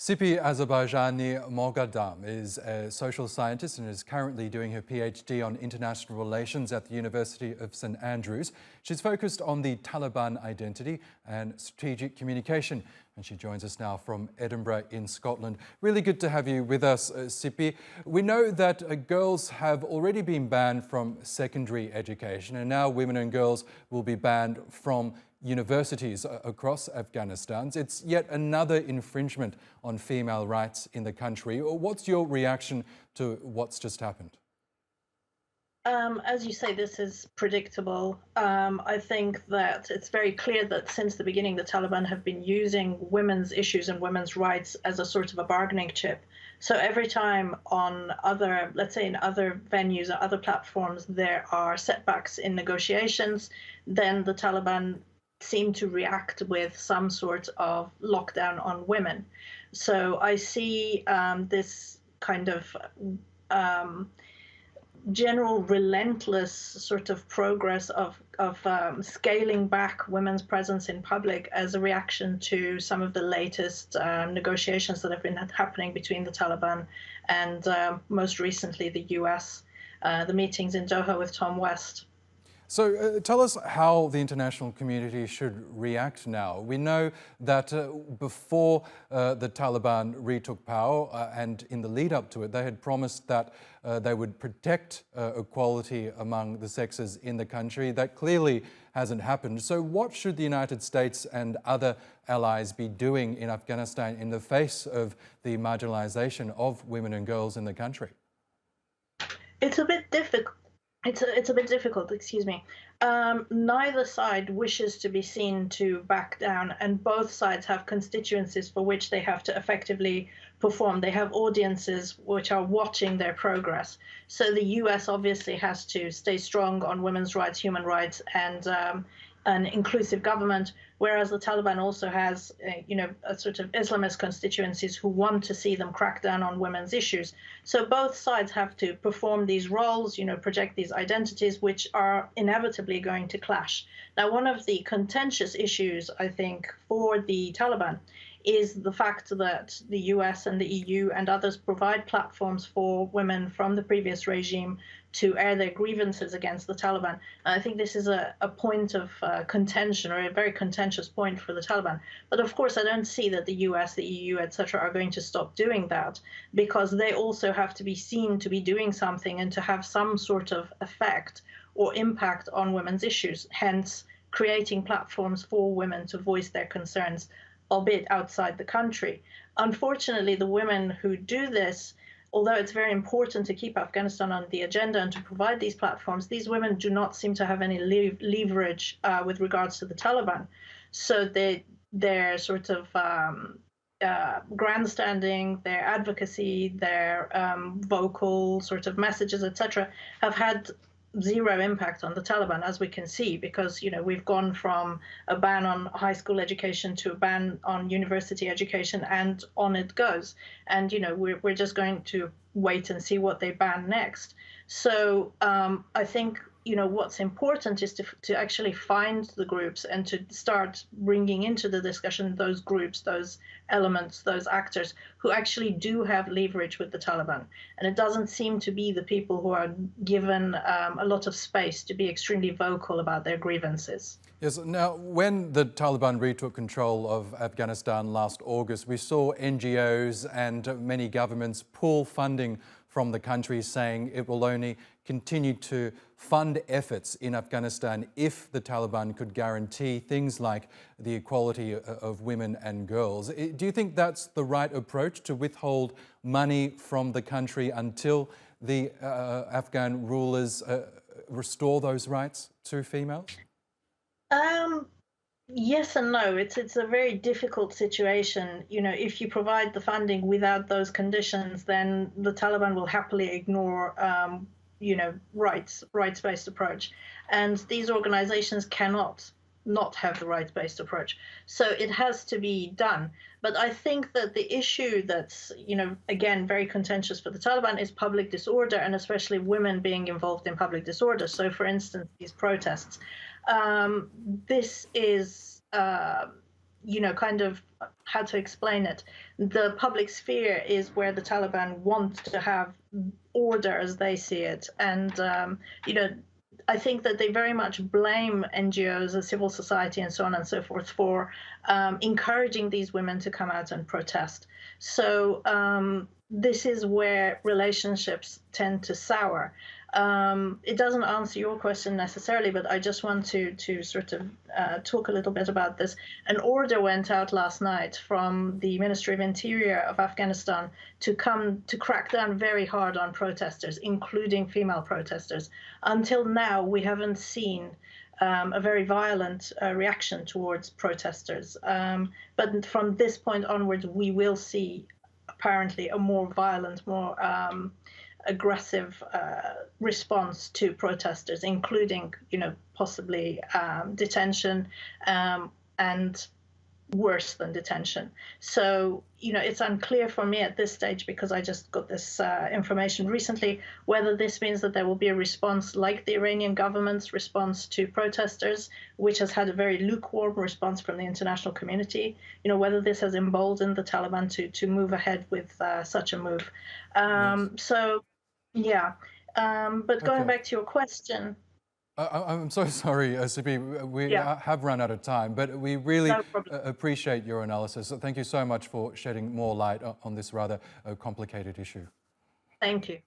Sippi Azarbaijani-Moghaddam is a social scientist and is currently doing her PhD on international relations at the University of St Andrews. She's focused on the Taliban identity and strategic communication, and she joins us now from Edinburgh in Scotland. Really good to have you with us, Sippi. We know that girls have already been banned from secondary education, and now women and girls will be banned from universities across Afghanistan. It's yet another infringement on female rights in the country. What's your reaction to what's just happened? As you say, this is predictable. I think that it's very clear that since the beginning, the Taliban have been using women's issues and women's rights as a sort of a bargaining chip. So every time on other, let's say in other venues or other platforms, there are setbacks in negotiations, then the Taliban seem to react with some sort of lockdown on women. So I see this kind of general relentless sort of progress of scaling back women's presence in public as a reaction to some of the latest negotiations that have been happening between the Taliban and most recently the US, the meetings in Doha with Tom West. So tell us how the international community should react now. We know that before the Taliban retook power and in the lead up to it, they had promised that they would protect equality among the sexes in the country. That clearly hasn't happened. So what should the United States and other allies be doing in Afghanistan in the face of the marginalization of women and girls in the country? It's a bit difficult. It's a bit difficult, excuse me. Neither side wishes to be seen to back down, and both sides have constituencies for which they have to effectively perform. They have audiences which are watching their progress. So the US obviously has to stay strong on women's rights, human rights, and an inclusive government, whereas the Taliban also has, a sort of Islamist constituencies who want to see them crack down on women's issues. So both sides have to perform these roles, project these identities, which are inevitably going to clash. Now, one of the contentious issues, I think, for the Taliban is the fact that the US and the EU and others provide platforms for women from the previous regime to air their grievances against the Taliban. And I think this is a point of contention, or a very contentious point for the Taliban. But of course, I don't see that the US, the EU, etc., are going to stop doing that, because they also have to be seen to be doing something and to have some sort of effect or impact on women's issues, hence creating platforms for women to voice their concerns, albeit outside the country. Unfortunately, the women who do this, although it's very important to keep Afghanistan on the agenda and to provide these platforms, these women do not seem to have any leverage with regards to the Taliban. So their sort of grandstanding, their advocacy, their vocal sort of messages, etc., have had zero impact on the Taliban, as we can see, because we've gone from a ban on high school education to a ban on university education, and on it goes. And we're just going to wait and see what they ban next. So I think what's important is to actually find the groups and to start bringing into the discussion those groups, those elements, those actors who actually do have leverage with the Taliban. And it doesn't seem to be the people who are given a lot of space to be extremely vocal about their grievances. Yes. Now, when the Taliban retook control of Afghanistan last August, we saw NGOs and many governments pull funding from the country, saying it will only continue to fund efforts in Afghanistan if the Taliban could guarantee things like the equality of women and girls. Do you think that's the right approach, to withhold money from the country until the Afghan rulers restore those rights to females? Yes and no. It's a very difficult situation. If you provide the funding without those conditions, then the Taliban will happily ignore, rights-based approach. And these organizations cannot not have the rights-based approach. So it has to be done. But I think that the issue that's, again, very contentious for the Taliban is public disorder, and especially women being involved in public disorder. So, for instance, these protests. This is kind of how to explain it. The public sphere is where the Taliban want to have order as they see it. And, I think that they very much blame NGOs and civil society and so on and so forth for encouraging these women to come out and protest. So this is where relationships tend to sour. It doesn't answer your question necessarily, but I just want to sort of talk a little bit about this. An order went out last night from the Ministry of Interior of Afghanistan to crack down very hard on protesters, including female protesters. Until now, we haven't seen a very violent reaction towards protesters. But from this point onwards, we will see apparently a more violent, more aggressive response to protesters, including, possibly detention and worse than detention. So, it's unclear for me at this stage, because I just got this information recently, whether this means that there will be a response like the Iranian government's response to protesters, which has had a very lukewarm response from the international community, whether this has emboldened the Taliban to move ahead with such a move. Yes. So, yeah. But going back to your question. I'm so sorry, Sippi. We have run out of time, but we really appreciate your analysis. Thank you so much for shedding more light on this rather complicated issue. Thank you.